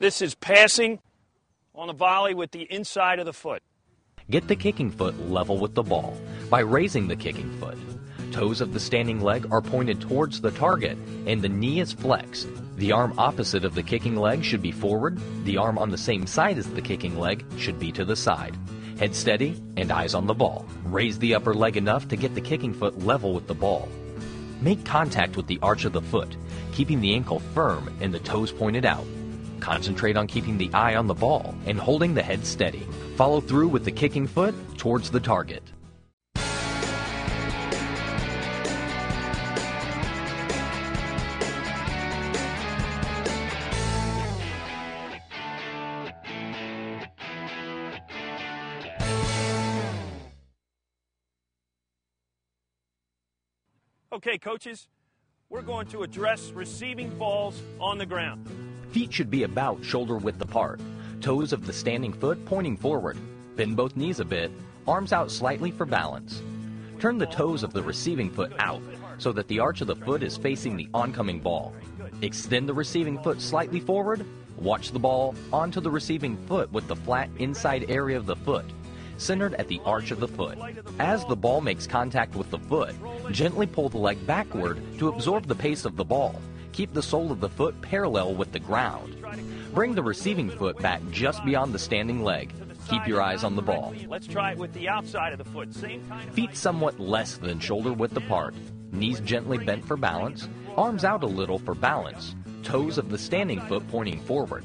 this is passing on a volley with the inside of the foot. Get the kicking foot level with the ball by raising the kicking foot. Toes of the standing leg are pointed towards the target and the knee is flexed. The arm opposite of the kicking leg should be forward. The arm on the same side as the kicking leg should be to the side. Head steady and eyes on the ball. Raise the upper leg enough to get the kicking foot level with the ball. Make contact with the arch of the foot, keeping the ankle firm and the toes pointed out. Concentrate on keeping the eye on the ball and holding the head steady. Follow through with the kicking foot towards the target. Okay, coaches, we're going to address receiving balls on the ground. Feet should be about shoulder width apart. Toes of the standing foot pointing forward. Bend both knees a bit, arms out slightly for balance. Turn the toes of the receiving foot out so that the arch of the foot is facing the oncoming ball. Extend the receiving foot slightly forward. Watch the ball onto the receiving foot with the flat inside area of the foot, centered at the arch of the foot. As the ball makes contact with the foot, gently pull the leg backward to absorb the pace of the ball. Keep the sole of the foot parallel with the ground. Bring the receiving foot back just beyond the standing leg. Keep your eyes on the ball. Let's try it with the outside of the foot. Same kind of Feet somewhat less than shoulder width apart. Knees gently bent for balance. Arms out a little for balance. Toes of the standing foot pointing forward.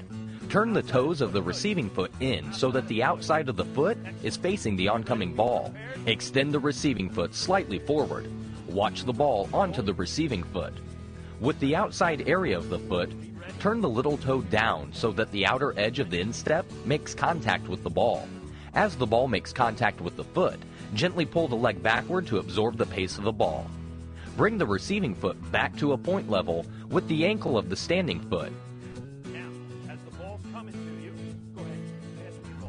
Turn the toes of the receiving foot in so that the outside of the foot is facing the oncoming ball. Extend the receiving foot slightly forward. Watch the ball onto the receiving foot. With the outside area of the foot, turn the little toe down so that the outer edge of the instep makes contact with the ball. As the ball makes contact with the foot, gently pull the leg backward to absorb the pace of the ball. Bring the receiving foot back to a point level with the ankle of the standing foot.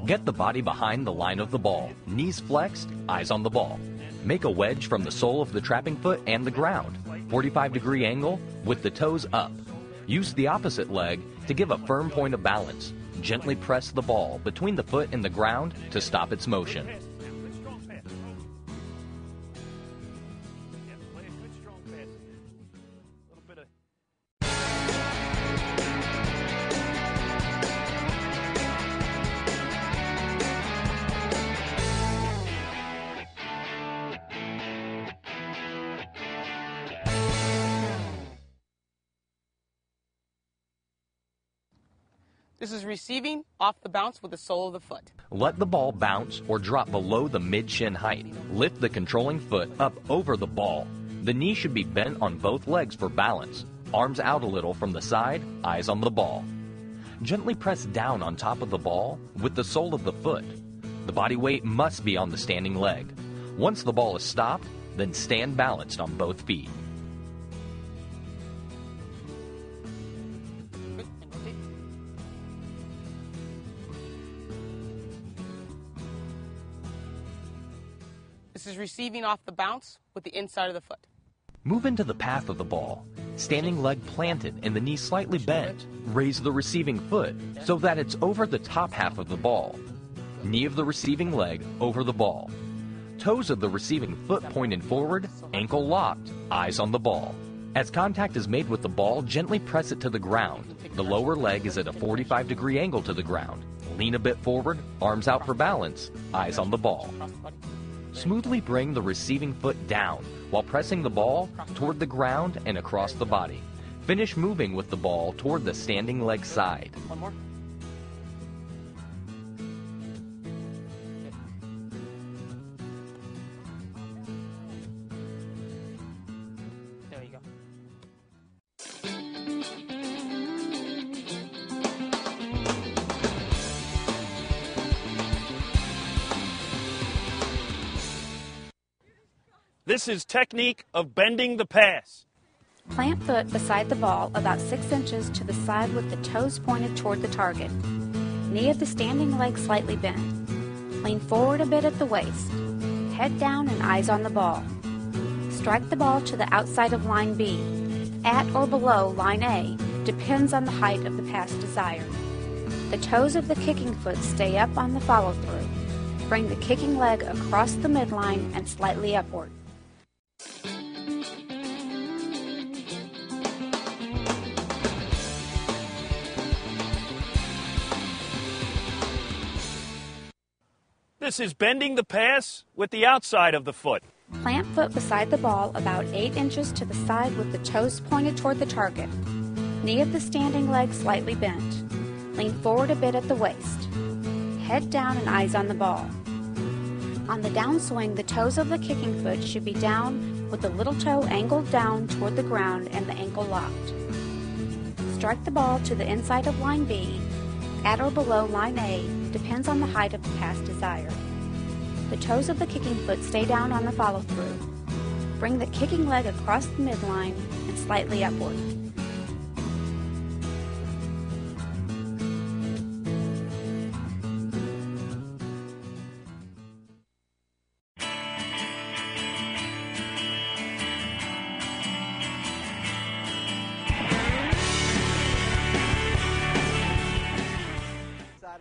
Get the body behind the line of the ball, knees flexed, eyes on the ball. Make a wedge from the sole of the trapping foot and the ground, 45-degree angle with the toes up. Use the opposite leg to give a firm point of balance. Gently press the ball between the foot and the ground to stop its motion. This is receiving off the bounce with the sole of the foot. Let the ball bounce or drop below the mid-shin height. Lift the controlling foot up over the ball. The knee should be bent on both legs for balance. Arms out a little from the side, eyes on the ball. Gently press down on top of the ball with the sole of the foot. The body weight must be on the standing leg. Once the ball is stopped, then stand balanced on both feet. This is receiving off the bounce with the inside of the foot. Move into the path of the ball. Standing leg planted and the knee slightly bent. Raise the receiving foot so that it's over the top half of the ball. Knee of the receiving leg over the ball. Toes of the receiving foot pointed forward, ankle locked, eyes on the ball. As contact is made with the ball, gently press it to the ground. The lower leg is at a 45-degree angle to the ground. Lean a bit forward, arms out for balance, eyes on the ball. Smoothly bring the receiving foot down while pressing the ball toward the ground and across the body. Finish moving with the ball toward the standing leg side. One more. There you go. This is technique of bending the pass. Plant foot beside the ball about 6 inches to the side with the toes pointed toward the target. Knee of the standing leg slightly bent. Lean forward a bit at the waist. Head down and eyes on the ball. Strike the ball to the outside of line B. At or below line A depends on the height of the pass desired. The toes of the kicking foot stay up on the follow-through. Bring the kicking leg across the midline and slightly upward. This is bending the pass with the outside of the foot. Plant foot beside the ball about 8 inches to the side with the toes pointed toward the target. Knee of the standing leg slightly bent. Lean forward a bit at the waist. Head down and eyes on the ball. On the downswing, the toes of the kicking foot should be down with the little toe angled down toward the ground and the ankle locked. Strike the ball to the inside of line B, at or below line A, depends on the height of the pass desired. The toes of the kicking foot stay down on the follow-through. Bring the kicking leg across the midline and slightly upward.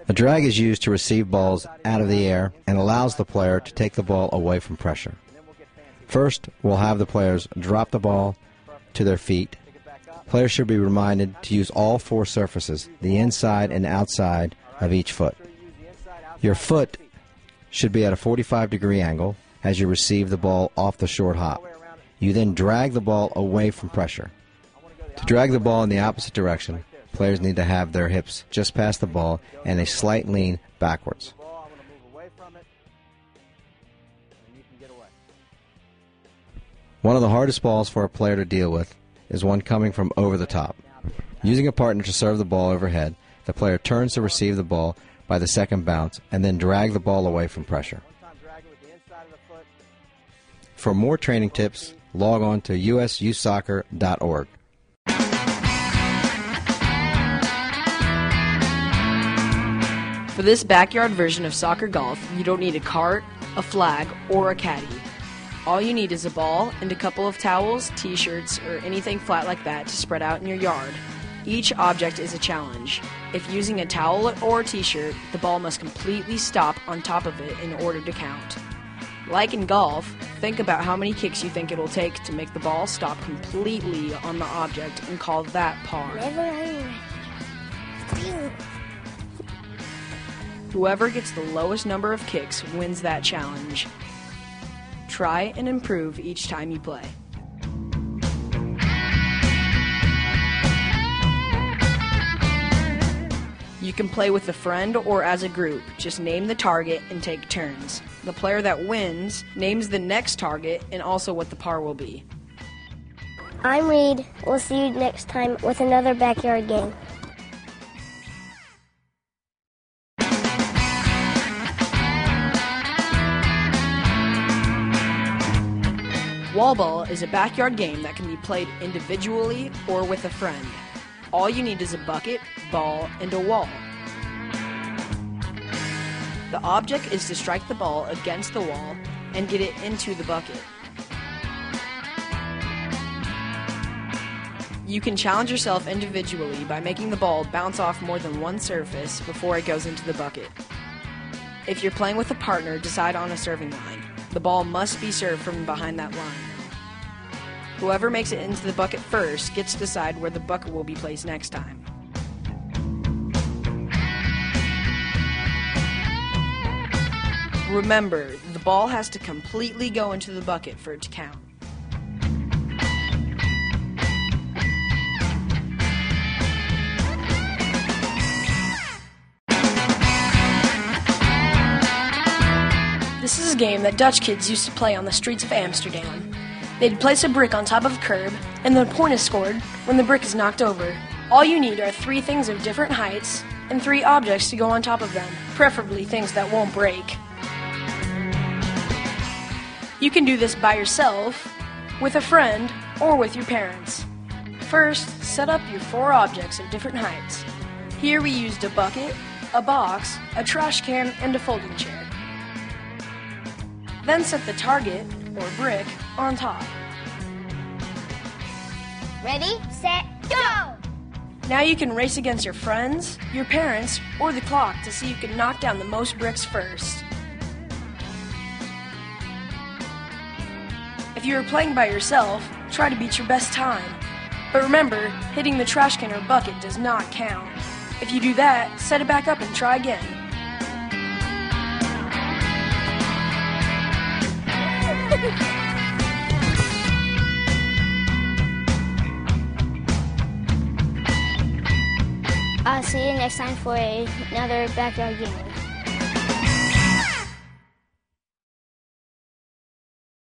A drag is used to receive balls out of the air and allows the player to take the ball away from pressure. First, we'll have the players drop the ball to their feet. Players should be reminded to use all 4 surfaces, the inside and outside of each foot. Your foot should be at a 45-degree angle as you receive the ball off the short hop. You then drag the ball away from pressure. To drag the ball in the opposite direction, players need to have their hips just past the ball and a slight lean backwards. One of the hardest balls for a player to deal with is one coming from over the top. Using a partner to serve the ball overhead, the player turns to receive the ball by the second bounce and then drag the ball away from pressure. For more training tips, log on to usyouthsoccer.org. For this backyard version of soccer golf, you don't need a cart, a flag, or a caddy. All you need is a ball and a couple of towels, t-shirts, or anything flat like that to spread out in your yard. Each object is a challenge. If using a towel or a t-shirt, the ball must completely stop on top of it in order to count. Like in golf, think about how many kicks you think it'll take to make the ball stop completely on the object and call that par. Whoever gets the lowest number of kicks wins that challenge. Try and improve each time you play. You can play with a friend or as a group. Just name the target and take turns. The player that wins names the next target and also what the par will be. I'm Reed. We'll see you next time with another backyard game. Wall ball is a backyard game that can be played individually or with a friend. All you need is a bucket, ball, and a wall. The object is to strike the ball against the wall and get it into the bucket. You can challenge yourself individually by making the ball bounce off more than one surface before it goes into the bucket. If you're playing with a partner, decide on a serving line. The ball must be served from behind that line. Whoever makes it into the bucket first gets to decide where the bucket will be placed next time. Remember, the ball has to completely go into the bucket for it to count. This is a game that Dutch kids used to play on the streets of Amsterdam. They'd place a brick on top of a curb, and the point is scored when the brick is knocked over. All you need are 3 things of different heights and 3 objects to go on top of them, preferably things that won't break. You can do this by yourself, with a friend, or with your parents. First, set up your 4 objects of different heights. Here we used a bucket, a box, a trash can, and a folding chair. Then set the target, or brick, on top. Ready, set, go! Now you can race against your friends, your parents, or the clock to see who can knock down the most bricks first. If you are playing by yourself, try to beat your best time. But remember, hitting the trash can or bucket does not count. If you do that, set it back up and try again. I'll see you next time for another backyard game.